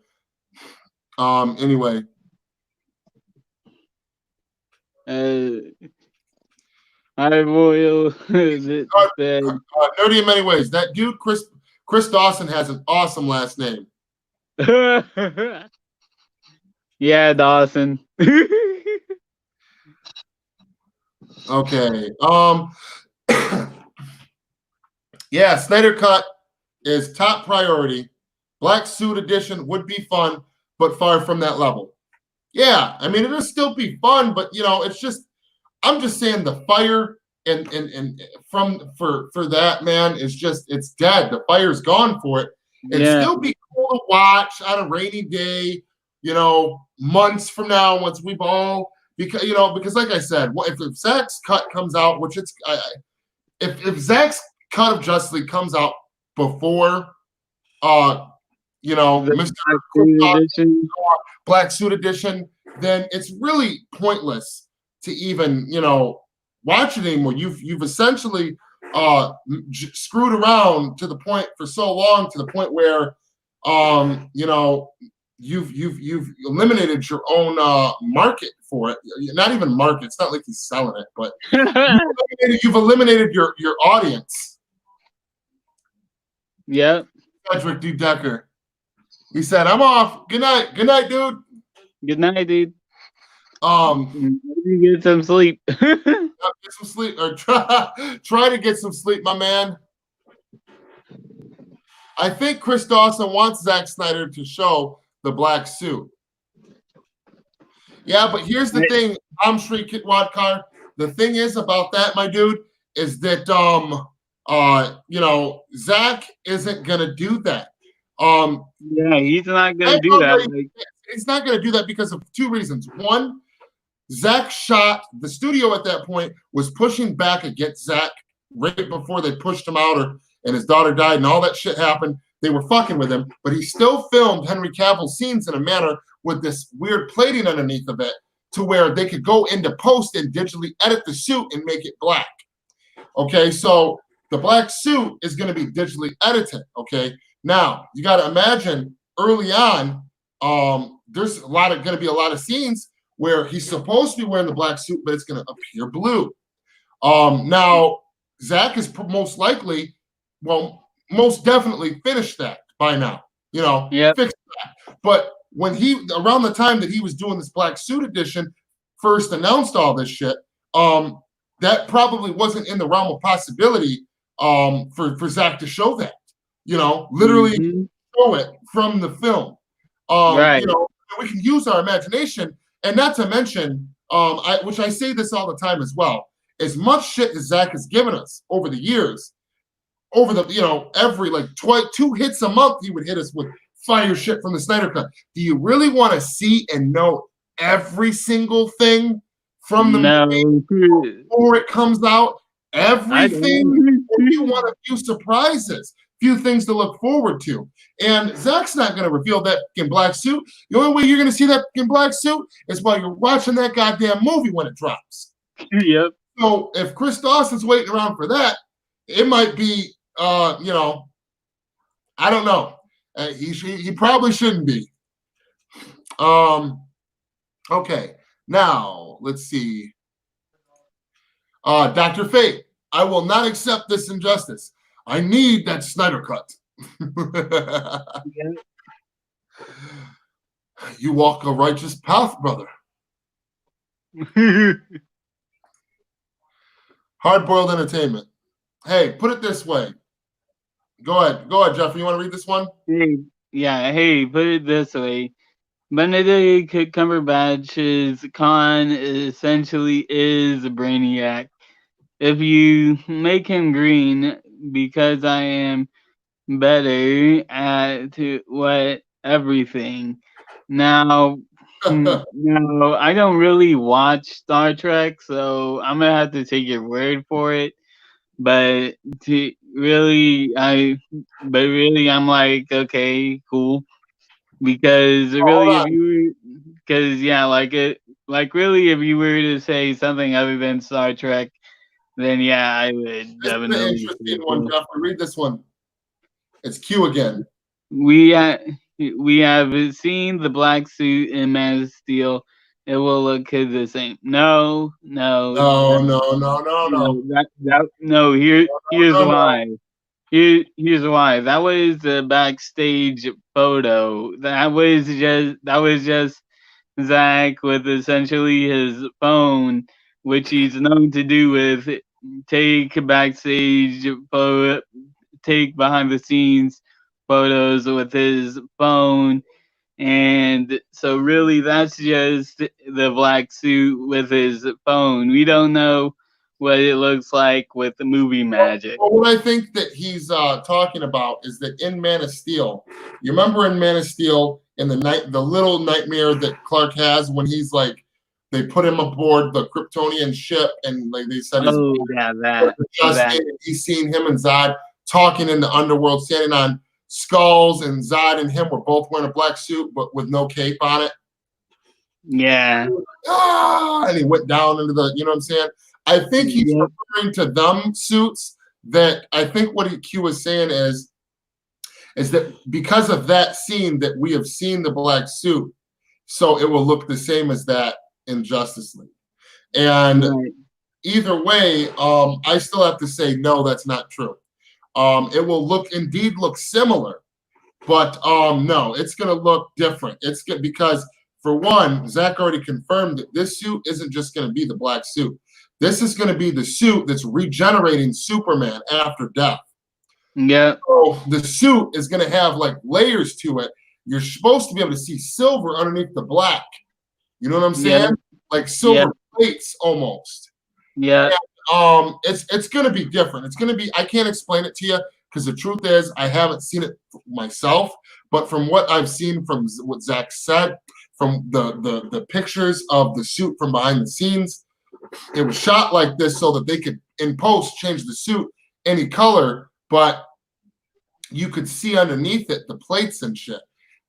Anyway. I'm I will. Nerdy in many ways. That dude, Chris Dawson, has an awesome last name. Yeah, Dawson. Okay. Yeah, Snyder Cut is top priority. Black Suit Edition would be fun, but far from that level. Yeah, I mean, it'll still be fun, but it's just, I'm just saying the fire and for that, man, is just, it's dead. The fire's gone for it. It'd still be cool to watch on a rainy day, months from now, once we've all, because like I said, if Zack's cut comes out, which it's, if Zack's cut of Justice League comes out before, Mr. Black Suit Edition, then it's really pointless to even, watch it anymore. You've essentially screwed around to the point for so long, to the point where, you've eliminated your own market for it. Not even market. It's not like he's selling it, but you've eliminated your audience. Yep. Cedric De Decker. He said, "I'm off. Good night. Good night, dude. Good night, dude. You get some sleep. Get some sleep, or try to get some sleep, my man." I think Chris Dawson wants Zack Snyder to show the black suit. Yeah, but here's the thing, Omshri Kitwadkar. The thing is about that, my dude, is that Zack isn't gonna do that. Yeah, he's not gonna do that. He's not gonna do that because of two reasons. One, Zack shot, the studio at that point was pushing back against Zack right before they pushed him out, and his daughter died and all that shit happened. They were fucking with him, but he still filmed Henry Cavill's scenes in a manner with this weird plating underneath of it, to where they could go into post and digitally edit the suit and make it black. Okay, so the black suit is going to be digitally edited. Okay, now you got to imagine early on, there's going to be a lot of scenes where he's supposed to be wearing the black suit, but it's going to appear blue. Now Zack is most likely, most definitely finished that by now. Fixed that. But when around the time that he was doing this black suit edition, first announced all this shit, that probably wasn't in the realm of possibility for Zack to show that. Literally show it from the film. Right. We can use our imagination, and not to mention, which I say this all the time as well, as much shit as Zack has given us over the years, over the, every two hits a month, he would hit us with fire shit from the Snyder Cut. Do you really want to see and know every single thing from the movie before it comes out? Everything? Or do you want a few surprises, few things to look forward to? And Zack's not going to reveal that in black suit. The only way you're going to see that in black suit is while you're watching that goddamn movie when it drops. Yep. So if Chris Dawson's waiting around for that, it might be, I don't know. He probably shouldn't be. Okay, now let's see. Dr. Fate, I will not accept this injustice. I need that Snyder Cut. Yeah. You walk a righteous path, brother. Hard-boiled entertainment. Hey, put it this way. Go ahead, Jeffrey. You want to read this one? Hey, put it this way. Benedict Cumberbatch's Khan essentially is a brainiac. If you make him green, because I am better at what everything. Now, no, I don't really watch Star Trek, so I'm gonna have to take your word for it. But really, I'm like, okay, cool. Because really, really, if you were to say something other than Star Trek, then yeah, I would definitely. This is an interesting one, Jeffrey. Read this one. It's Q again. We have seen the black suit in Man of Steel it will look the same. No, no, No, that, no, no, no, no, no, no. Here's no, no. why. Here's why. That was the backstage photo. That was just Zach with essentially his phone, which he's known to do with take backstage photo, take behind the scenes photos with his phone. And so really that's just the black suit with his phone. We don't know what it looks like with the movie magic. Well, what I think that he's talking about is that in Man of Steel, you remember in Man of Steel, in the little nightmare that Clark has when he's like, they put him aboard the Kryptonian ship, and like they said, his Oh yeah, that. he's seen him and Zod talking in the underworld, standing on skulls, and Zod and him were both wearing a black suit, but with no cape on it. Yeah. And he went down into the, you know what I'm saying? I think he's referring to them suits. That I think what Q is saying is that because of that scene that we have seen the black suit, so it will look the same as that in Justice League. And either way, I still have to say no, that's not true. It will indeed look similar, but no, it's going to look different. It's good because, for one, Zach already confirmed that this suit isn't just going to be the black suit. This is going to be the suit that's regenerating Superman after death. Yeah. So the suit is going to have like layers to it. You're supposed to be able to see silver underneath the black. You know what I'm saying? Yeah. Like silver plates almost. Yeah. And, it's going to be different. It's going to be, I can't explain it to you because the truth is I haven't seen it myself, but from what I've seen from what Zach said, from the pictures of the suit from behind the scenes, it was shot like this so that they could, in post, change the suit any color, but you could see underneath it the plates and shit.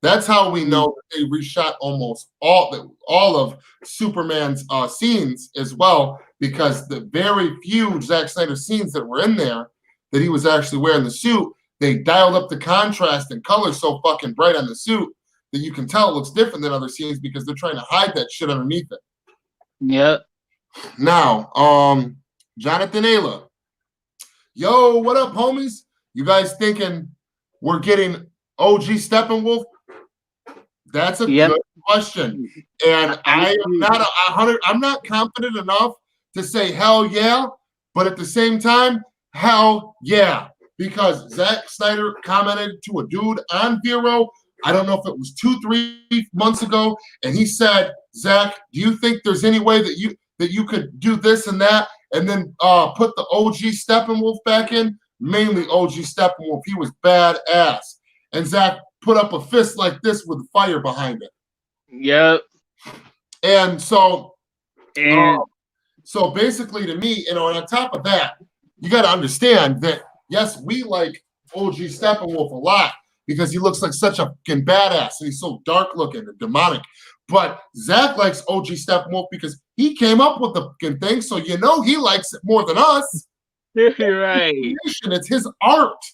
That's how we know that they reshot almost all of Superman's scenes as well, because the very few Zack Snyder scenes that were in there that he was actually wearing the suit, they dialed up the contrast and color so fucking bright on the suit that you can tell it looks different than other scenes because they're trying to hide that shit underneath it. Yep. Now, Jonathan Ayla. Yo, what up, homies? You guys thinking we're getting OG Steppenwolf? That's a good question. And I am not 100, I'm not confident enough to say hell yeah, but at the same time, hell yeah. Because Zack Snyder commented to a dude on Vero, I don't know if it was 2-3 months ago, and he said, Zach, do you think there's any way that you could do this and that, and then put the OG Steppenwolf back in? Mainly OG Steppenwolf. He was badass. And Zach put up a fist like this with fire behind it. Yep. And so, so basically to me, and on top of that, you got to understand that, yes, we like OG Steppenwolf a lot because he looks like such a fucking badass and he's so dark looking and demonic. But Zach likes OG Steppenwolf because he came up with the fucking thing, so you know he likes it more than us. You're right. It's his art.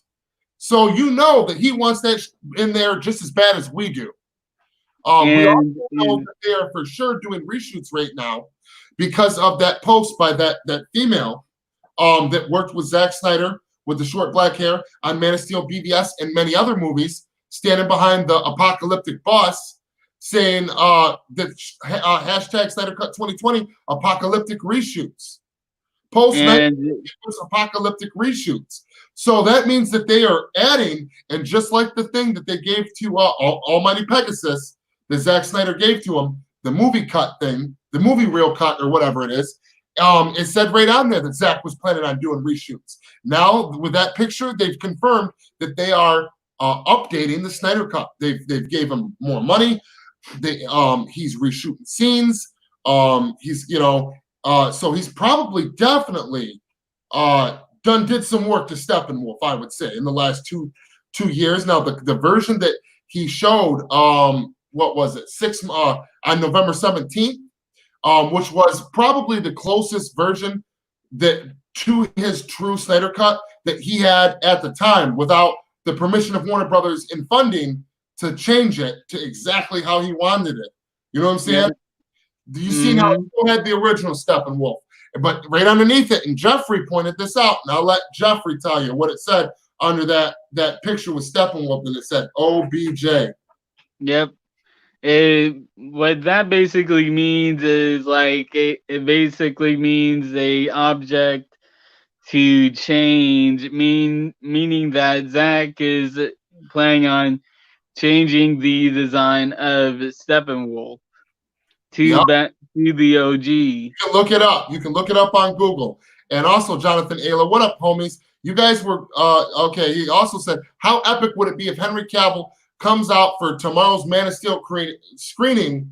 So you know that he wants that in there just as bad as we do. We also know that they are for sure doing reshoots right now because of that post by that female that worked with Zack Snyder with the short black hair on Man of Steel, BVS, and many other movies, standing behind the apocalyptic boss, saying that hashtag Snyder Cut 2020 apocalyptic reshoots. Post-Snyder apocalyptic reshoots. So that means that they are adding, and just like the thing that they gave to Almighty Pegasus, that Zack Snyder gave to him, the movie cut thing, the movie reel cut or whatever it is, it said right on there that Zack was planning on doing reshoots. Now, with that picture, they've confirmed that they are updating the Snyder Cut. They've gave him more money. He's reshooting scenes. He's, you know, so he's probably definitely did some work to Steppenwolf, I would say, in the last two years. Now, the version that he showed, what was it, on November 17th, which was probably the closest version that to his true Snyder Cut that he had at the time, without the permission of Warner Brothers in funding to change it to exactly how he wanted it. You know what I'm saying? Do you see how it still had the original Steppenwolf? But right underneath it, and Jeffrey pointed this out, and I'll let Jeffrey tell you what it said under that picture with Steppenwolf, and it said OBJ. Yep. What that basically means is like it basically means a object to change, meaning that Zack is planning on changing the design of Steppenwolf to to the OG. You can look it up. You can look it up on Google. And also, Jonathan Ayla, what up, homies? You guys were okay. He also said, how epic would it be if Henry Cavill comes out for tomorrow's Man of Steel screening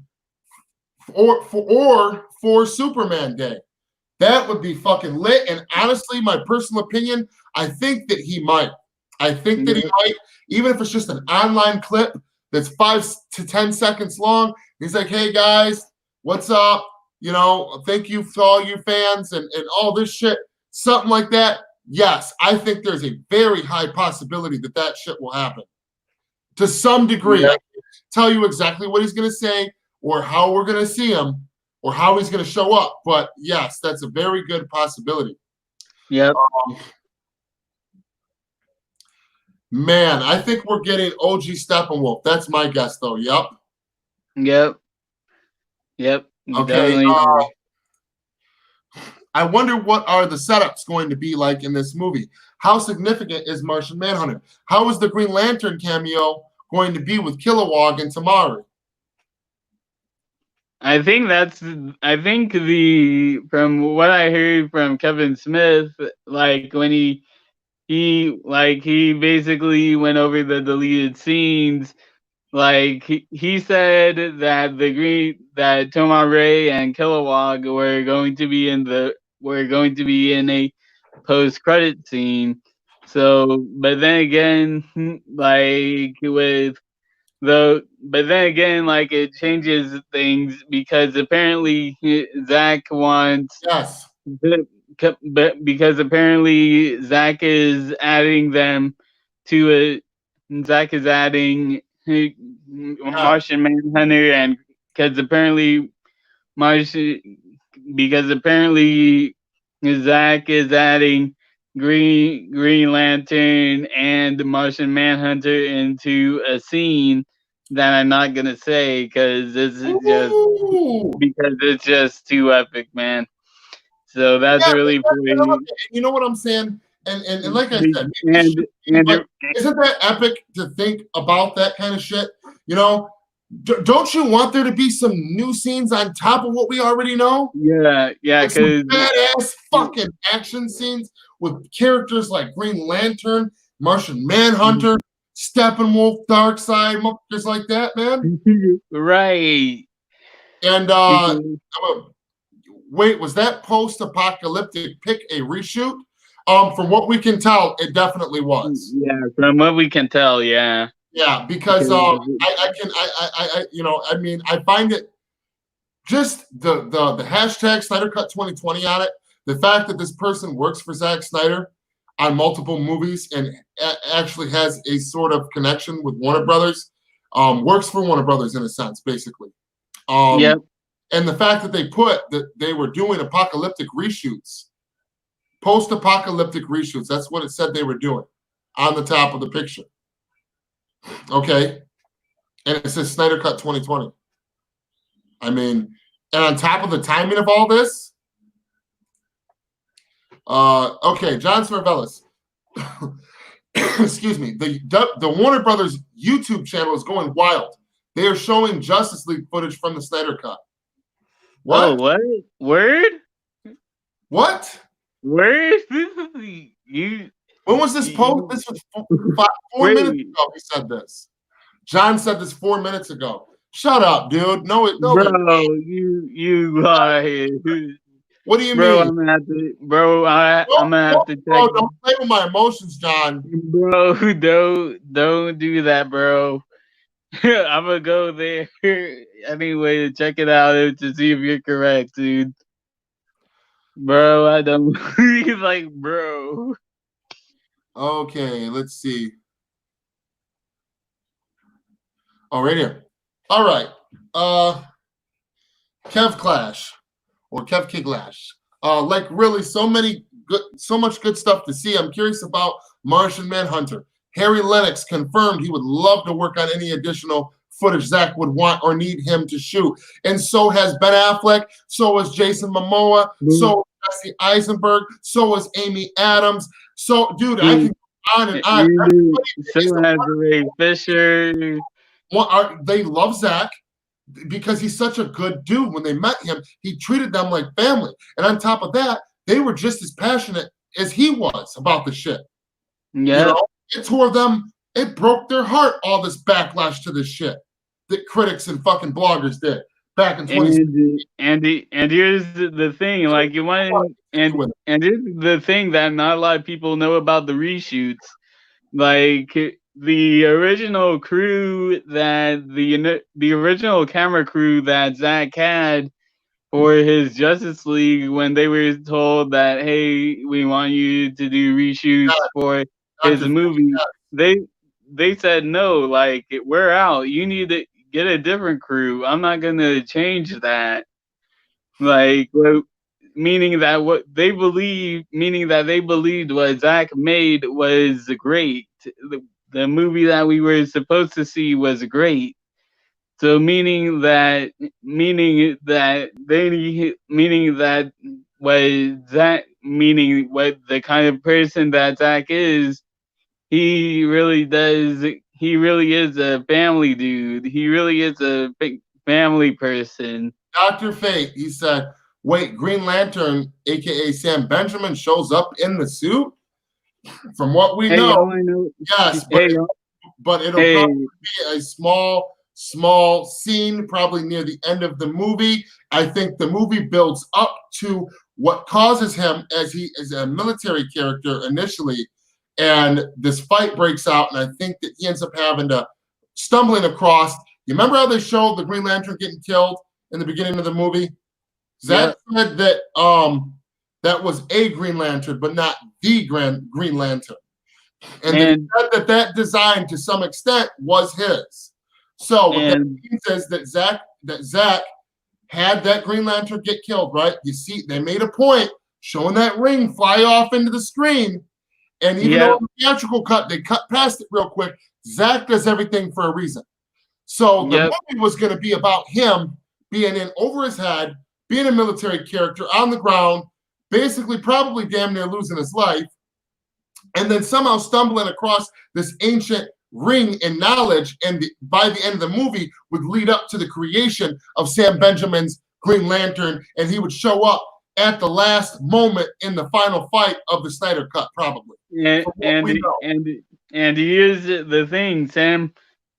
for Superman Day? That would be fucking lit. And honestly, my personal opinion, I think that he might. I think that he might, even if it's just an online clip that's 5 to 10 seconds long. He's like, hey guys, what's up? You know, thank you for all you fans and all this shit. Something like that. Yes, I think there's a very high possibility that that shit will happen. To some degree. I can't tell you exactly what he's going to say or how we're going to see him or how he's going to show up. But yes, that's a very good possibility. Yep. Man, I think we're getting OG Steppenwolf. That's my guess, though. Yep. Yep. Okay. I wonder what are the setups going to be like in this movie. How significant is Martian Manhunter? How is the Green Lantern cameo going to be with Kilowog and Tamari? I think from what I heard from Kevin Smith, like when he basically went over the deleted scenes. Like he said that that Tomar-Ray and Kilowog were going to be in a post-credit scene. So, but then again, like it changes things because apparently Zack wants because apparently Zack is adding them to Zack is adding Martian Manhunter and because apparently Zack is adding Green Lantern and Martian Manhunter into a scene that I'm not gonna say because it's just too epic, man. So that's really pretty. You know what I'm saying? And like I said, isn't that epic to think about that kind of shit? You know, don't you want there to be some new scenes on top of what we already know? Yeah, because badass fucking action scenes with characters like Green Lantern, Martian Manhunter, Steppenwolf, Darkseid, just like that, man. Right. And wait, was that post-apocalyptic pick a reshoot? From what we can tell, it definitely was. Yeah, from what we can tell, yeah. Yeah, because I find it just the hashtag Snyder Cut 2020 on it. The fact that this person works for Zack Snyder on multiple movies and actually has a sort of connection with Warner Brothers, works for Warner Brothers in a sense, basically. Yep. And the fact that they put that they were doing apocalyptic reshoots, post-apocalyptic reshoots. That's what it said they were doing on the top of the picture. Okay. And it says Snyder Cut 2020. I mean, and on top of the timing of all this, okay, John Smervelis. Excuse me. The Warner Brothers YouTube channel is going wild. They are showing Justice League footage from the Snyder Cut. What? Oh, what? Word? What? Word? When was this post? This was 4 minutes ago. He said this. John said this 4 minutes ago. Shut up, dude. No, bro, you lie. What do you mean? I'm gonna have to, I'm gonna have to check. Bro, don't play with my emotions, John. Bro, don't do that, bro. I'm gonna go there anyway to check it out to see if you're correct, dude. Bro, I don't like, bro. Okay, let's see. Oh, right here. All right. Kev Clash or Kev Kiglash. Like really, so much good stuff to see. I'm curious about Martian Manhunter. Harry Lennox confirmed he would love to work on any additional footage Zack would want or need him to shoot. And so has Ben Affleck, so is Jason Momoa, so is Jesse Eisenberg, so is Amy Adams. So, dude, I can go on and on. So has Ray Fisher. They love Zack because he's such a good dude. When they met him, he treated them like family. And on top of that, they were just as passionate as he was about the shit. Yeah. You know, it tore them, it broke their heart, all this backlash to this shit that critics and fucking bloggers did back in 2016. And here's the thing, like you want and here's the thing that not a lot of people know about the reshoots. Like the original crew that the original camera crew that Zack had for his Justice League, when they were told that, hey, we want you to do reshoots for his movie, they said no, like we're out. You need to get a different crew. I'm not gonna change that. Like, meaning that they believed what Zack made was great. The movie that we were supposed to see was great. So meaning that what the kind of person that Zack is, he really is a family dude. He really is a big family person. Dr. Fate, he said, wait, Green Lantern, aka Sam Benjamin, shows up in the suit? From what we know, yes, but it'll probably be a small scene, probably near the end of the movie. I think the movie builds up to what causes him, as he is a military character initially, and this fight breaks out, and I think that he ends up having to stumbling across. You remember how they showed the Green Lantern getting killed in the beginning of the movie? Zack said that that was a Green Lantern, but not the Green Lantern. And they said that design, to some extent, was his. So what that means is that Zack had that Green Lantern get killed, right? You see, they made a point showing that ring fly off into the screen. And even though in the theatrical cut, they cut past it real quick, Zack does everything for a reason. So the movie was going to be about him being in over his head, being a military character on the ground, basically probably damn near losing his life, and then somehow stumbling across this ancient ring and knowledge, and by the end of the movie would lead up to the creation of Sam Benjamin's Green Lantern, and he would show up at the last moment in the final fight of the Snyder Cut, probably. And here's the thing, Sam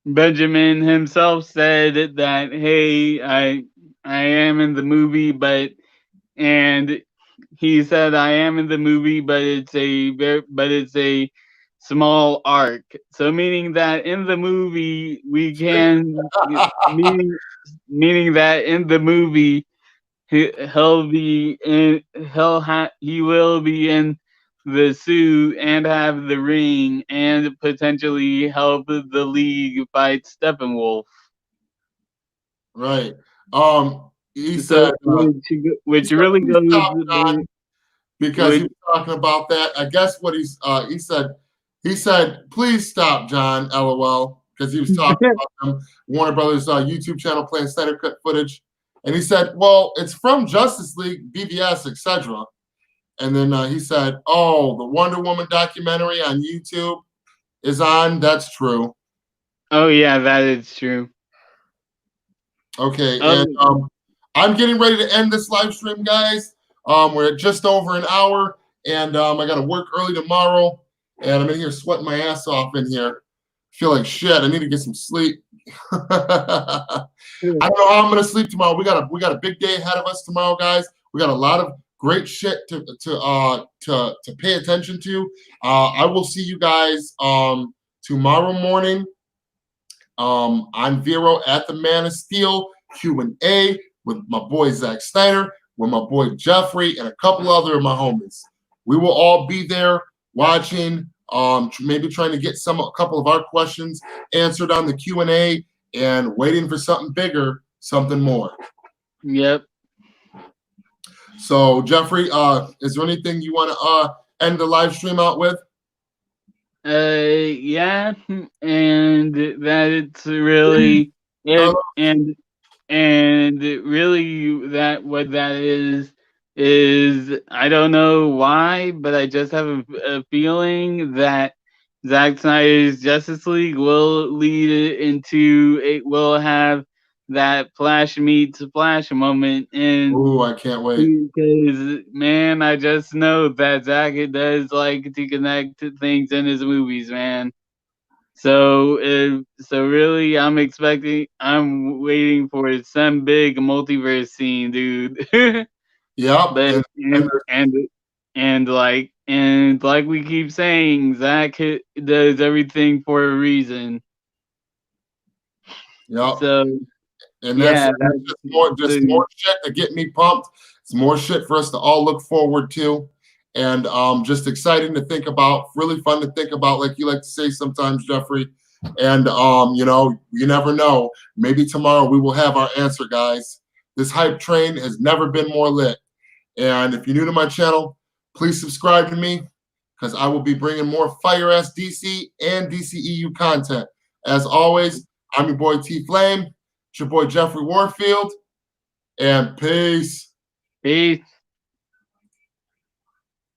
Benjamin himself said that, hey, I am in the movie, but he said I am in the movie, but it's a small arc. So meaning that in the movie we can meaning that in the movie he will be in the suit and have the ring and potentially help the League fight Steppenwolf. Right. He said, which really goes because he was talking about that. I guess what he said, please stop, John, LOL, because he was talking about Warner Brothers YouTube channel playing Snyder Cut footage. And he said, well, it's from Justice League, BVS, etc. And then he said, oh, the Wonder Woman documentary on YouTube is on. That's true. Oh, yeah, that is true. Okay, and I'm getting ready to end this live stream, guys. We're at just over an hour, and I got to work early tomorrow, and I'm in here sweating my ass off in here. Feel like shit. I need to get some sleep. I don't know how I'm gonna sleep tomorrow. We got a big day ahead of us tomorrow, guys. We got a lot of great shit to pay attention to. I will see you guys tomorrow morning on Vero at the Man of Steel Q&A with my boy Zack Snyder, with my boy Jeffrey, and a couple other of my homies. We will all be there watching, maybe trying to get a couple of our questions answered on the Q&A, and waiting for something bigger, something more. Yep. So Jeffrey, is there anything you want to end the live stream out with? Yeah, and that it's really it, and really that what that is I don't know why, but I just have a feeling that Zack Snyder's Justice League will lead it into it will have that Flash meets Flash moment, and Oh, I can't wait. because man, I just know that Zack does like to connect to things in his movies, man. So really, I'm waiting for some big multiverse scene, dude. Yep, but and and like we keep saying, Zack does everything for a reason. yep. So And that's yeah, just more shit to get me pumped. It's more shit for us to all look forward to, and just exciting to think about. Really fun to think about, like you like to say sometimes, Jeffrey. And you know, you never know. Maybe tomorrow we will have our answer, guys. This hype train has never been more lit. And if you're new to my channel, please subscribe to me because I will be bringing more fire ass DC and DCEU content. As always, I'm your boy T Flame. It's your boy Jeffrey Warfield, and peace. peace.